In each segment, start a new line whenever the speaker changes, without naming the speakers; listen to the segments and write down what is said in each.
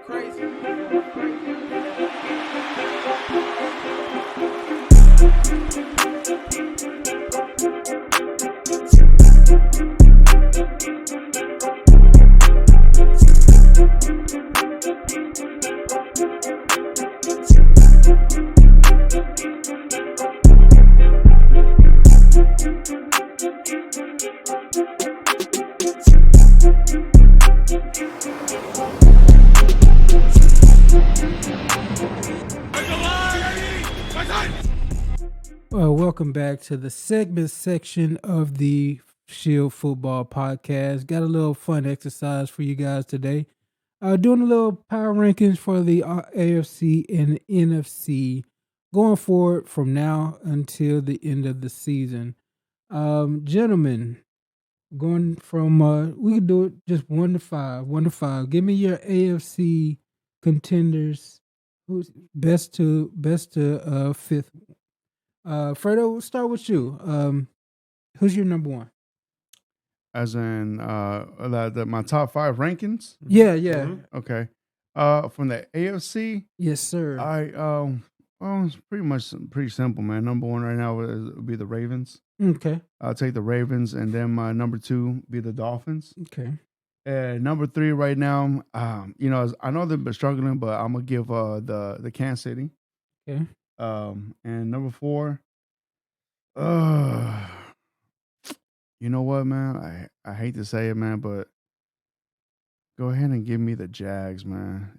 crazy. Welcome back to the segment section of the Shield Football Podcast. Got a little fun exercise for you guys today. Doing a little power rankings for the AFC and NFC going forward from now until the end of the season. Gentlemen, going from we can do it just 1 to 5. 1 to 5. Give me your AFC contenders. Who's best to fifth? Fredo, we'll start with you. Who's your number one?
As in my top 5 rankings?
Yeah.
Mm-hmm.
Okay. From the AFC,
Yes, sir.
it's pretty simple, man. Number 1 right now would be the Ravens.
Okay.
I'll take the Ravens, and then my number 2 be the Dolphins.
Okay.
And number 3 right now, I know they've been struggling, but I'm gonna give the Kansas City.
Okay.
And number 4, you know what, man? I hate to say it, man, but go ahead and give me the Jags, man.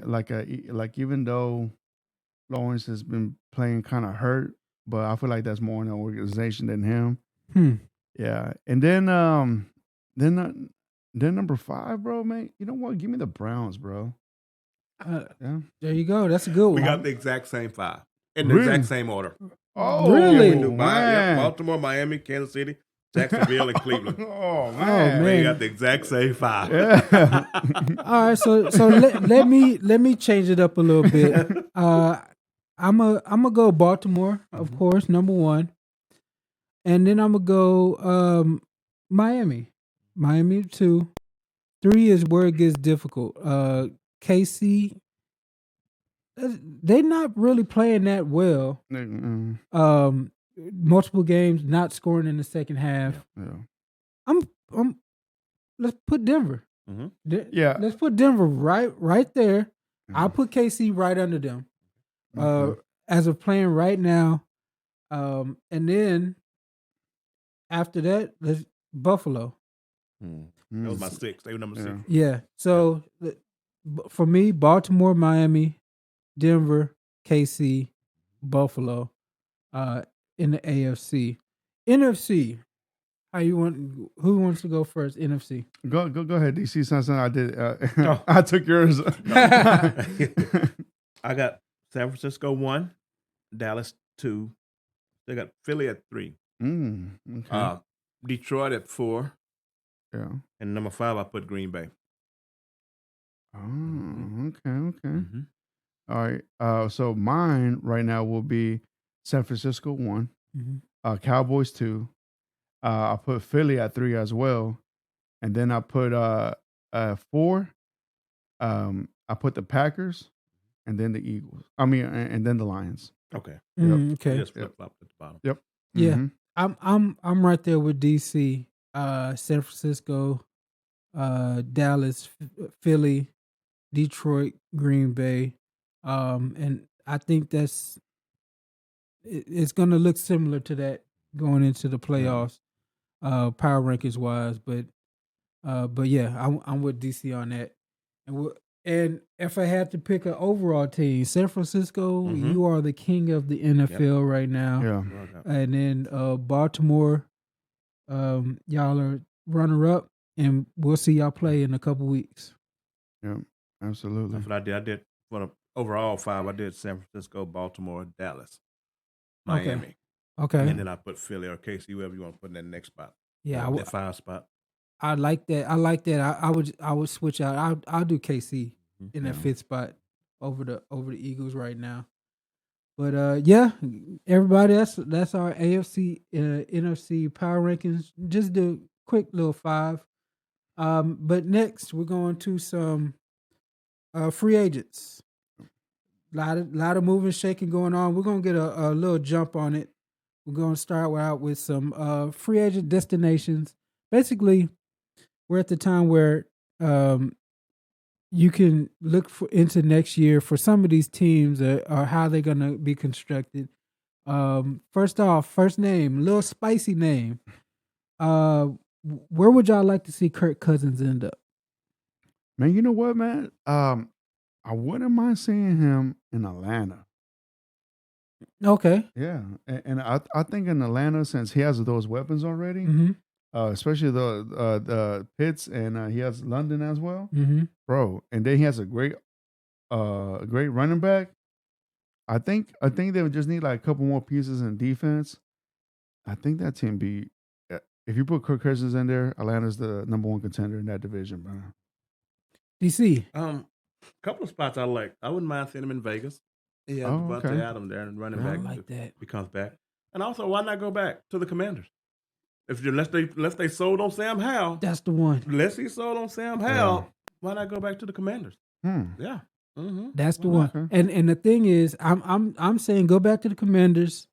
Like even though Lawrence has been playing kind of hurt, but I feel like that's more in the organization than him. Yeah, and then number 5, bro, man. You know what? Give me the Browns, bro.
Yeah. There you go. That's a good one.
We got the exact same 5 in the exact same order.
Oh,
really?
Yeah, we do Baltimore, Miami, Kansas City, Jacksonville, and Cleveland.
Oh man,
We got the exact same 5.
Yeah.
All right, so let me change it up a little bit. I'm a go Baltimore, of course, number 1, and then I'm gonna go Miami 2. 3 is where it gets difficult. KC, they're not really playing that well. Multiple games not scoring in the second half.
Yeah.
Let's put Denver.
Mm-hmm.
Yeah.
Let's put Denver right there. I'll put KC right under them. As of playing right now. And then after that, let's Buffalo.
That was my 6. They were number 6.
Yeah. So for me, Baltimore, Miami, Denver, KC, Buffalo, in the AFC. NFC. Who wants to go first? NFC.
Go ahead, DC. Something I did. I took yours.
I got San Francisco 1, Dallas 2. They got Philly at 3.
Okay.
Detroit at 4.
Yeah.
And number 5, I put Green Bay.
Oh, okay.
Mm-hmm.
All right. So mine right now will be San Francisco 1, Cowboys 2. I put Philly at 3 as well, and then I put 4. I put the Packers, and then the Eagles. And then the Lions.
Okay.
Okay.
Just flip flop at the bottom.
Yep.
Yeah.
Mm-hmm.
I'm right there with DC. San Francisco, Dallas, Philly, Detroit, Green Bay. And I think it's gonna look similar to that going into the playoffs, power rankings wise. But yeah, I'm with DC on that. And if I had to pick an overall team, San Francisco, you are the king of the NFL right now.
Yeah.
And then Baltimore, y'all are runner up, and we'll see y'all play in a couple weeks.
Yeah, absolutely.
That's what I did. I did for the overall 5. I did San Francisco, Baltimore, Dallas, Miami.
Okay.
And then I put Philly or KC, whoever you want to put in that next spot.
Yeah,
that 5 spot.
I like that. I would switch out. I'll do KC in that 5th spot over the Eagles right now. But yeah, everybody, that's our AFC NFC power rankings. Just do a quick little 5. But next we're going to some Free agents. Lot of moving, shaking going on. We're gonna get a little jump on it. We're gonna start out with some free agent destinations. Basically, we're at the time where you can look into next year for some of these teams or how they're gonna be constructed. First off, first name, little spicy name. Where would y'all like to see Kirk Cousins end up?
Man, you know what, man? I wouldn't mind seeing him in Atlanta.
Okay.
Yeah, and I think in Atlanta, since he has those weapons already,
Mm-hmm.
Especially the Pitts and he has London as well,
Mm-hmm.
bro. And then he has a great running back. I think they would just need like a couple more pieces in defense. I think that team be if you put Kirk Cousins in there, Atlanta's the number one contender in that division, bro.
DC.
Couple of spots I like. I wouldn't mind seeing him in Vegas. He has Devontae
okay.
Adams there and running
I
back.
like that.
He comes back. And also, why not go back to the Commanders? Unless they sold on Sam Howell.
That's the one.
Unless he sold on Sam Howell, why not go back to the Commanders? Yeah. Mm-hmm.
That's the one. Okay. And the thing is, I'm saying go back to the Commanders.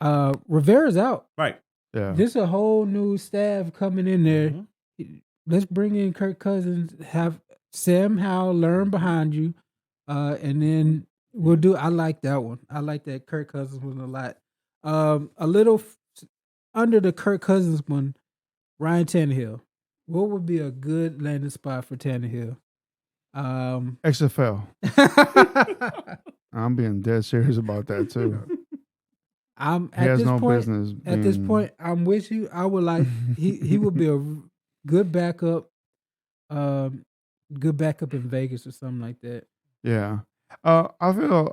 Rivera's out.
Right.
Yeah.
There's a whole new staff coming in there. Mm-hmm. Let's bring in Kirk Cousins, have Sam Howell learn behind you, and then we'll do. I like that one. I like that Kirk Cousins one a lot. A little under the Kirk Cousins one, Ryan Tannehill. What would be a good landing spot for Tannehill?
XFL. I'm being dead serious about that too.
Business. At this point, I'm with you. I would like he would be a good backup, in Vegas or something like that.
Yeah. I feel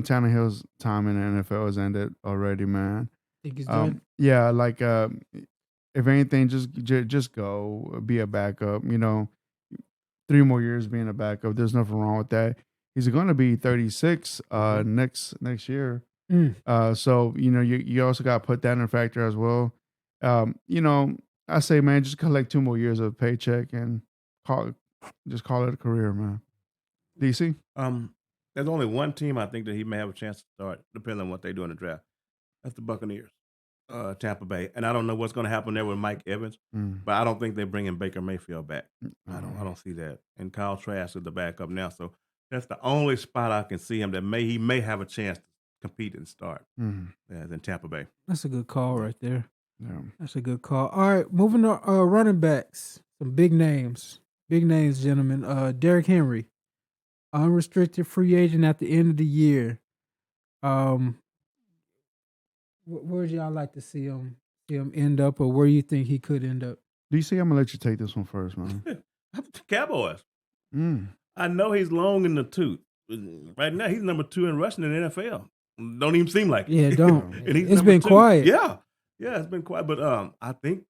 Tannehill's time in the NFL has ended already, man.
Think he's done?
Yeah, like if anything, just go be a backup. 3 more years being a backup. There's nothing wrong with that. He's going to be 36 next year. So you also got to put that in a factor as well. I say, man, just collect 2 more years of paycheck and call it a career, man. DC?
There's only one team I think that he may have a chance to start, depending on what they do in the draft. That's the Buccaneers, Tampa Bay, and I don't know what's going to happen there with Mike Evans, but I don't think they're bringing Baker Mayfield back. I don't see that. And Kyle Trask is the backup now, so that's the only spot I can see him that he may have a chance to compete and start. In Tampa Bay.
That's a good call right there.
Yeah,
that's a good call. All right, moving to running backs. Some big names, gentlemen. Derrick Henry, unrestricted free agent at the end of the year. Where would y'all like to see him end up, or where you think he could end up?
DC, I'm gonna let you take this one first, man.
Cowboys. I know he's long in the tooth. Right now, he's number 2 in rushing in the NFL. Don't even seem like it.
Yeah, don't.
And
it's been 2. Quiet.
Yeah, it's been quiet. But I think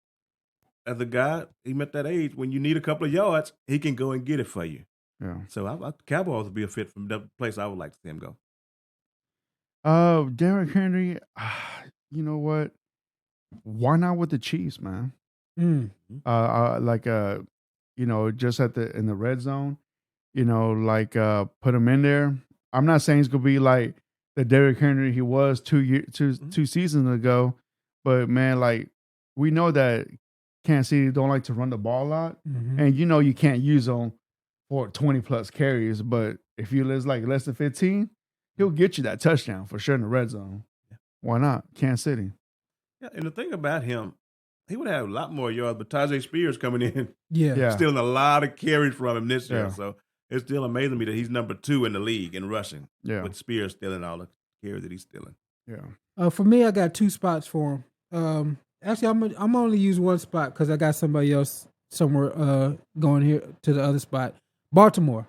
as a guy, he met that age when you need a couple of yards, he can go and get it for you.
Yeah.
So Cowboys would be a fit from the place I would like to see him go.
Derrick Henry, you know what? Why not with the Chiefs, man? Just in the red zone, put him in there. I'm not saying he's gonna be like the Derrick Henry he was 2 seasons ago, but man, like we know that Kansas City don't like to run the ball a lot, and you can't use them for 20 plus carries, but if you less than 15. He'll get you that touchdown for sure in the red zone. Yeah. Why not? Kansas City.
Yeah, and the thing about him, he would have a lot more yards, but Tajay Spears coming in,
yeah.
stealing a lot of carries from him this year. So it's still amazing me that he's number 2 in the league in rushing. Yeah. With Spears stealing all the carries that he's stealing.
Yeah.
For me, I got 2 spots for him. Actually, I'm only use 1 spot because I got somebody else somewhere going here to the other spot. Baltimore.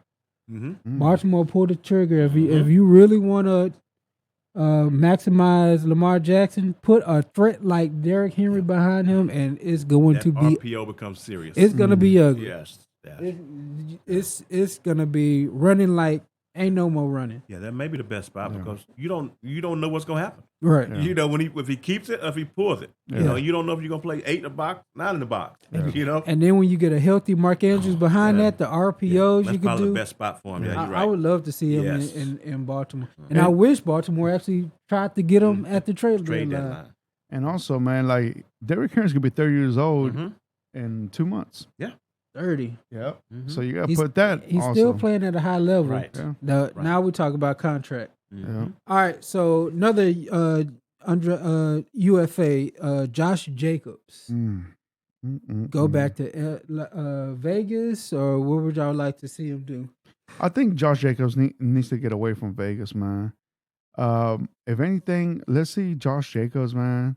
Baltimore pulled the trigger. If you really want to maximize Lamar Jackson, put a threat like Derrick Henry behind him, and it's going to be
RPO becomes serious.
It's going to be ugly.
Yes.
It's going to be running like Ain't no more running.
Yeah, that may be the best spot because you don't know what's gonna happen.
Right.
You know, if he keeps it, or if he pulls it, you know, you don't know if you're gonna play 8 in the box, 9 in the box. You know,
And then when you get a healthy Mark Andrews behind that, the RPOs
that's
you could
probably
do.
the best spot for him. Yeah, you're right.
I would love to see him
Yes.
in Baltimore, and I wish Baltimore actually tried to get him at the trade deadline.
deadline.
And also, man, like Derrick Henry's gonna be 30 years old in 2 months.
Yeah.
30.
Yep. So you gotta put that.
He's
also.
still playing at a high level.
Right.
Yeah.
Now we talk about contract.
Yeah.
All right. So another under UFA, Josh Jacobs. Go back to Vegas, or what would y'all like to see him do?
I think Josh Jacobs needs to get away from Vegas, man. If anything, let's see Josh Jacobs, man.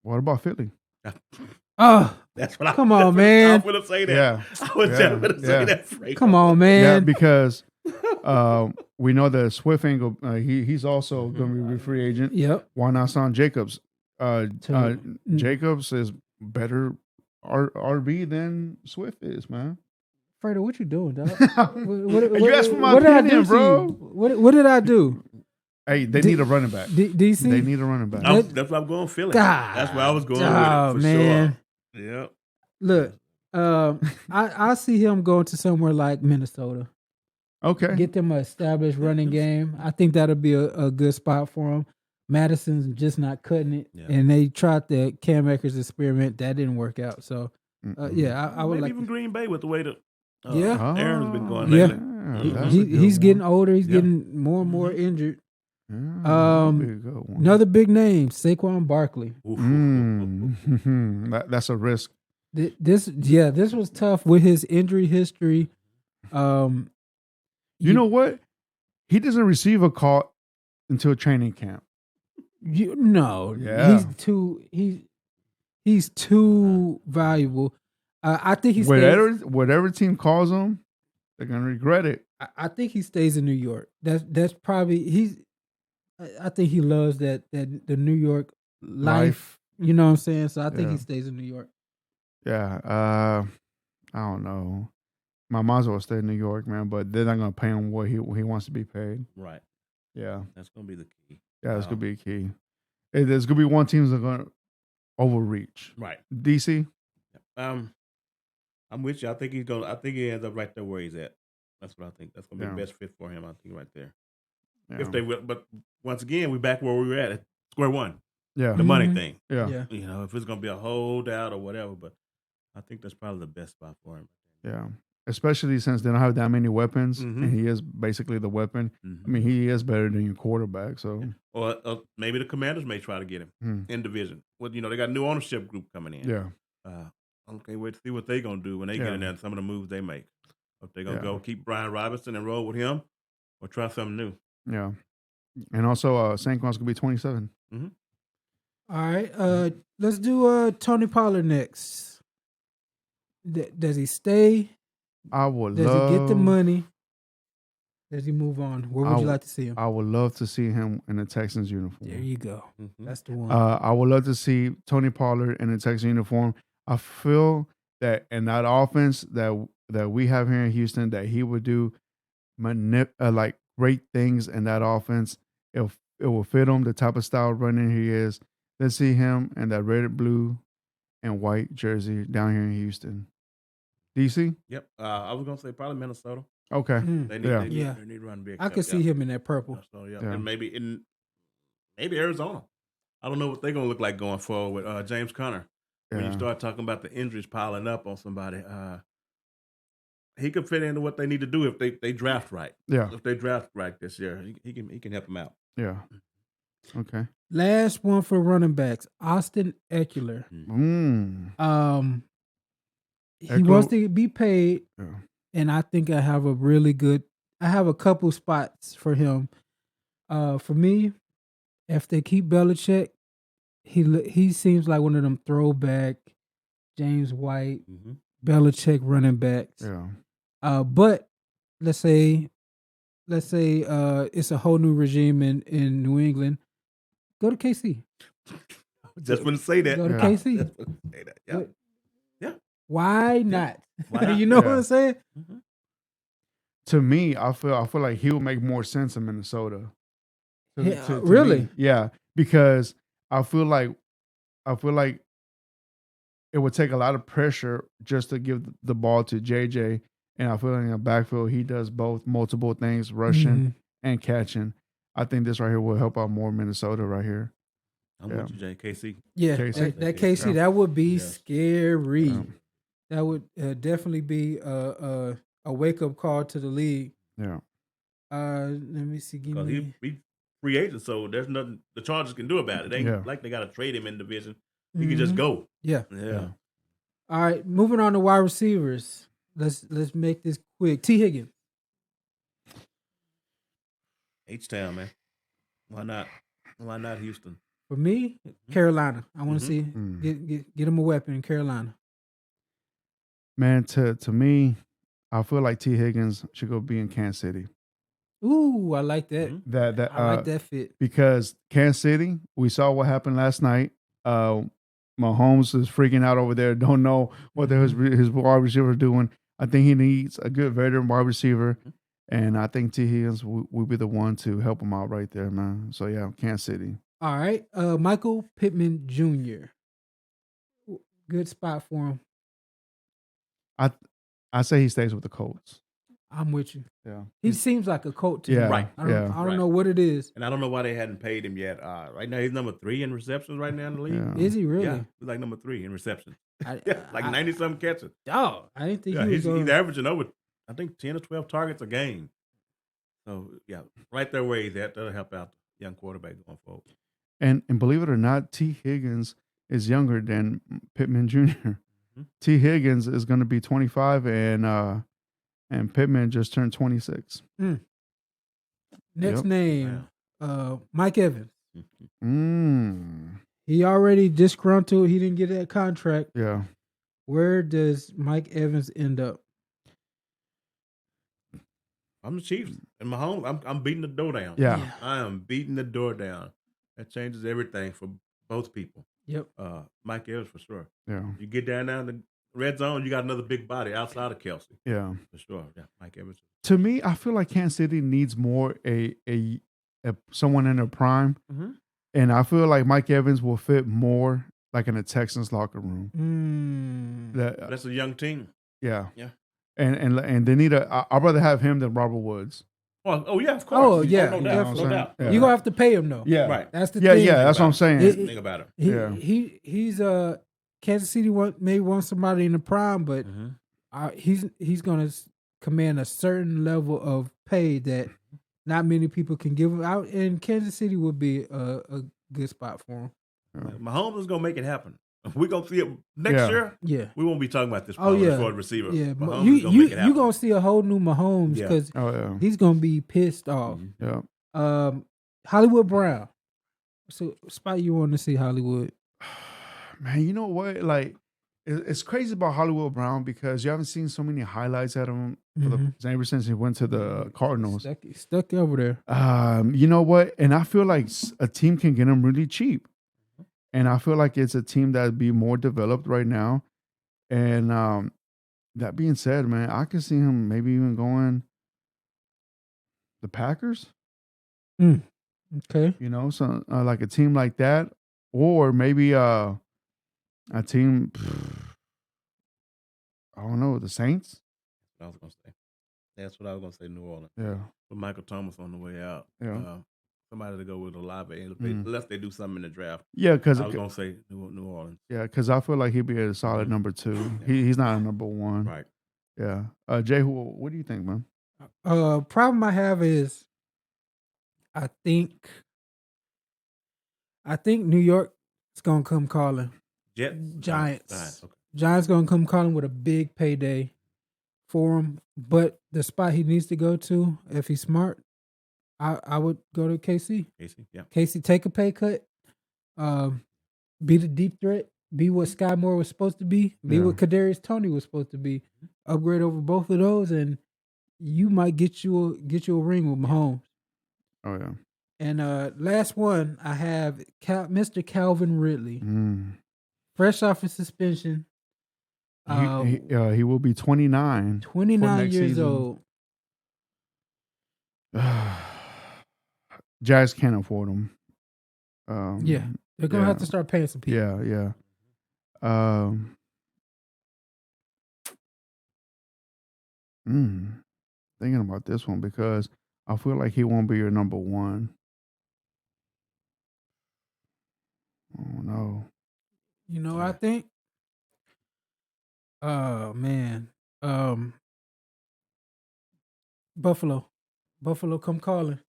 What about Philly?
Oh,
that's what
come on, man.
I was going to say that.
Yeah.
I was just going to say that. Frank.
Come on, man.
Yeah, because we know that Swift ain't go. He's also going to be a free agent.
Yep.
Why not sign Jacobs? Jacobs is better RB than Swift is, man.
Fredo, what you doing, dog?
You asked for my opinion, bro.
What did I do?
Hey, they need a running back.
DC?
They need a running back.
That's why I'm going Philly.
God,
that's where I was going with it, for
man.
sure. Yep.
Look, I see him going to somewhere like Minnesota.
Okay.
Get them an established running game. I think that'll be a good spot for him. Madison's just not cutting it. Yeah. And they tried the Cam Akers experiment. That didn't work out. So, I would like
even Green Bay with the way that
Aaron's
been going lately.
He's getting older. He's getting more and more injured. Another big name, Saquon Barkley.
That's a risk.
This was tough with his injury history.
You know what? He doesn't receive a call until training camp.
He's too valuable. I think he's
whatever team calls him, they're gonna regret it.
I think he stays in New York. That's probably I think he loves that the New York life. You know what I'm saying? So I think he stays in New York.
Yeah. I don't know. My might as well stay in New York, man. But they're not gonna pay him what he wants to be paid.
Right.
Yeah.
That's gonna be the key.
Yeah, that's gonna be key. There's gonna be one team that's gonna overreach.
Right.
DC.
I'm with you. I think he ends up right there where he's at. That's what I think. That's gonna be the best fit for him. I think right there. Yeah. If they will, but once again, we're back where we were at square one.
Yeah.
The money thing.
Yeah.
You know, if it's gonna be a holdout or whatever, but I think that's probably the best spot for him.
Yeah. Especially since they don't have that many weapons, and he is basically the weapon. I mean, he is better than your quarterback. So,
or maybe the Commanders may try to get him in division. Well, they got a new ownership group coming in.
Yeah.
I can't wait to see what they're gonna do when they get in there and some of the moves they make. If they're gonna go keep Brian Robinson and roll with him, or try something new.
Yeah. And also, Saquon's gonna be 27.
All right. Let's do Tony Pollard next. Does he stay? Does he get the money? Does he move on? Where would you like to see him?
I would love to see him in the Texans uniform.
There you go. That's the one.
I would love to see Tony Pollard in the Texans uniform. I feel that in that offense that we have here in Houston, that he would do like great things in that offense. It will fit him, the type of style running he is. Let's see him in that red, blue, and white jersey down here in Houston. DC?
Yep. I was gonna say probably Minnesota.
Okay.
They need run big.
I could see him in that purple.
So, and maybe Arizona. I don't know what they're gonna look like going forward with James Conner. When you start talking about the injuries piling up on somebody, he could fit into what they need to do if they draft right.
Yeah.
If they draft right this year, he can help them out.
Yeah. Okay.
Last one for running backs, Austin Eckler. He wants to be paid, and I think I have a couple spots for him. For me, if they keep Belichick, he seems like one of them throwback James White, Belichick running backs.
Yeah.
But let's say it's a whole new regime in New England. Go to KC.
Just want to say that.
Go to KC.
Say that. Yeah.
Why not? You know what I'm saying?
to me, I feel like he would make more sense in Minnesota. To
Really?
me. Yeah, because I feel like it would take a lot of pressure just to give the ball to JJ. And I feel like in the backfield, he does both multiple things, rushing and catching. I think this right here will help out more Minnesota right here.
I'm with you, Jay. KC.
Yeah,
KC.
that KC, that would be scary.
Yeah.
That would definitely be a wake up call to the league.
Yeah.
Let me see.
Because he free agent, so there's nothing the Chargers can do about it. They ain't like they got to trade him in division. He can just go.
Yeah.
All
right, moving on to wide receivers. Let's make this quick. T. Higgins.
H-Town, man. Why not? Why not Houston?
For me, Carolina. I want to see get him a weapon in Carolina.
Man, to me, I feel like T. Higgins should go be in Kansas City.
Ooh, I like that. I like that fit.
Because Kansas City, we saw what happened last night. Mahomes is freaking out over there. Don't know what his wide receiver is doing. I think he needs a good veteran wide receiver, and I think T. Higgins will be the one to help him out right there, man. So yeah, Kansas City.
All right, Michael Pittman Jr. Good spot for him.
I say he stays with the Colts.
I'm with you.
Yeah,
he seems like a Colt to me.
Right.
I don't know what it is,
and I don't know why they hadn't paid him yet. Right now, he's number 3 in receptions right now in the league.
Yeah.
Is he really?
Yeah, he's like number 3 in receptions. Like 90-something catches.
Oh, I didn't think
he's averaging over, I think, 10 or 12 targets a game. So yeah, right there where he's at, that'll help out the young quarterback going forward.
And believe it or not, T. Higgins is younger than Pittman Jr. T. Higgins is going to be 25, and Pittman just turned 26.
Next name, Mike Evans. He already disgruntled. He didn't get that contract.
Yeah.
Where does Mike Evans end up?
I'm the Chiefs. And Mahomes, I'm beating the door down.
Yeah.
I am beating the door down. That changes everything for both people.
Yep.
Mike Evans for sure.
Yeah.
You get down in the red zone, you got another big body outside of Kelsey.
Yeah.
For sure. Yeah. Mike Evans.
To me, I feel like Kansas City needs more a someone in their prime. And I feel like Mike Evans will fit more like in a Texans locker room.
That's a young team.
Yeah.
Yeah.
And they need I'd rather have him than Robert Woods.
Oh yeah, of course.
Oh yeah,
no doubt.
Yeah. You're gonna have to pay him though.
Yeah,
right.
That's the thing.
Yeah, that's what I'm saying.
That's the thing about him.
He's Kansas City may want somebody in the prime, but he's gonna command a certain level of pay that not many people can give him out, and Kansas City would be a good spot for him.
Mahomes is gonna make it happen. We're gonna see it next year.
Yeah,
we won't be talking about this.
For the receiver. Yeah, you're gonna see a whole new Mahomes because he's gonna be pissed off.
Yeah.
Hollywood Brown. So spot you want to see Hollywood?
Man, you know what? Like, it's crazy about Hollywood Brown because you haven't seen so many highlights at him ever since he went to the Cardinals.
Stuck over there.
You know what? And I feel like a team can get him really cheap. And I feel like it's a team that'd be more developed right now. And that being said, man, I can see him maybe even going the Packers.
Okay.
You know, so like a team like that. Or maybe a team, I don't know, the Saints?
I was going to say. That's what I was going to say, New Orleans.
Yeah.
With Michael Thomas on the way out.
Yeah.
Somebody to go with Olave, unless they do something in the draft.
Yeah, because
I was going to say New Orleans.
Yeah, because I feel like he'd be a solid number 2. He's not a number 1.
Right.
Yeah. Jay, what do you think, man?
Problem I have is I think New York is gonna come calling. Giants.
Okay.
Giants gonna come calling with a big payday for him. But the spot he needs to go to, if he's smart, I would go to KC. KC, take a pay cut. Be the deep threat. Be what Sky Moore was supposed to be. Be what Kadarius Toney was supposed to be. Upgrade over both of those, and you might get you a ring with Mahomes.
Oh yeah.
And last one, I have Mr. Calvin Ridley, fresh off his suspension.
He will be 29.
29 years
season.
old.
Jags can't afford him.
Yeah, they're gonna have to start paying some people.
Yeah. Thinking about this one because I feel like he won't be your number one. Oh no.
You know, I think. Oh man, Buffalo, come calling.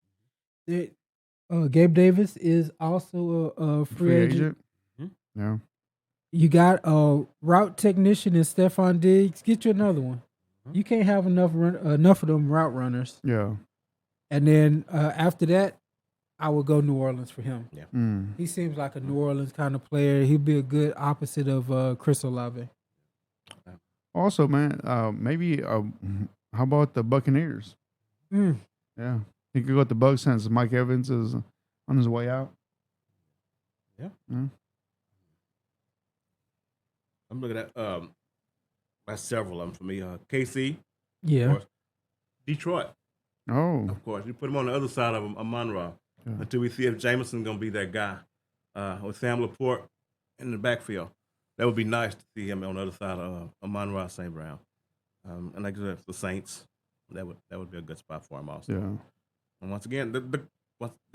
Gabe Davis is also a free agent.
Mm-hmm. Yeah.
You got a route technician in Stephon Diggs. Get you another one. You can't have enough of them route runners.
Yeah.
And then after that, I would go New Orleans for him.
Yeah.
He seems like a New Orleans kind of player. He'd be a good opposite of Chris Olave.
Also, man, maybe how about the Buccaneers? Yeah, he could go with the Bucs since Mike Evans is on his way out.
Yeah. I'm looking at that's several of them for me. KC.
Yeah.
Of course. Detroit.
Oh.
Of course. You put him on the other side of Amon-Ra until we see if Jameson's going to be that guy with Sam Laporte in the backfield. That would be nice to see him on the other side of Amon-Ra St. Brown. And like the Saints, that would be a good spot for him also.
Yeah.
And once again, the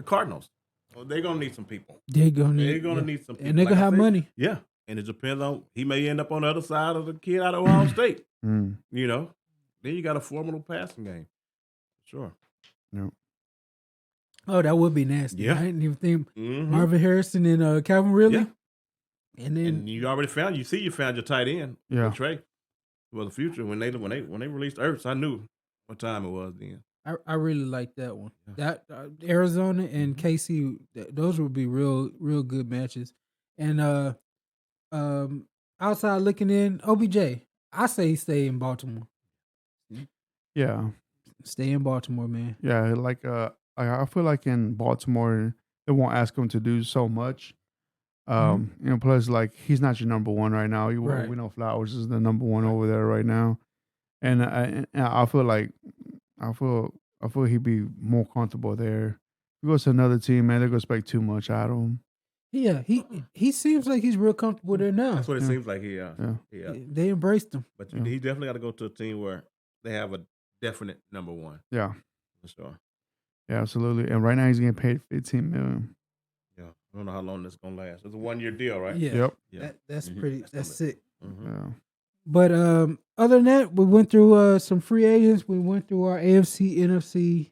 Cardinals, they're going to need some people.
They're going to
need some people.
And they're going to have money.
Yeah. And it depends on, he may end up on the other side of the kid out of Ohio State. You know, then you got a formidable passing game. Sure.
Yep.
Oh, that would be nasty.
Yeah.
I didn't even think Marvin Harrison and Calvin Ridley.
Yeah.
And then
you already found your tight end.
Yeah.
Trey. Well, the future when they released Ertz, I knew what time it was then.
I really like that one. That Arizona and KC, those would be real good matches. And outside looking in, OBJ, I say stay in Baltimore.
Yeah.
Stay in Baltimore, man.
Yeah, like I feel like in Baltimore they won't ask him to do so much. You know, plus like he's not your number one right now. We know Flowers is the number one over there right now, and I feel like I feel he'd be more comfortable there. If he goes to another team, man, they're gonna expect too much out of him.
Yeah, he seems like he's real comfortable there now.
That's what it seems like.
They embraced him.
But he definitely got to go to a team where they have a definite number one.
Yeah,
for sure.
Yeah, absolutely. And right now he's getting paid $15 million.
Yeah, I don't know how long this is gonna last. It's a 1 year deal, right?
Yeah.
Yep.
Yeah.
That's pretty. That's sick.
Yeah.
But other than that, we went through some free agents. We went through our AFC, NFC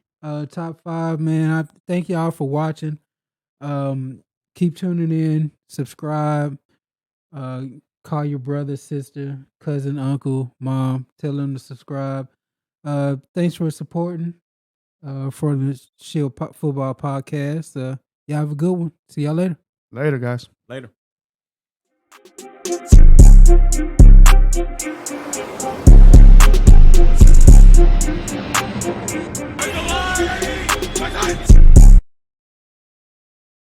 top 5. Man, I thank y'all for watching. Keep tuning in. Subscribe. Call your brother, sister, cousin, uncle, mom. Tell them to subscribe. Thanks for supporting for the Shield Football Podcast. Y'all have a good one. See y'all later.
Later, guys.
Later.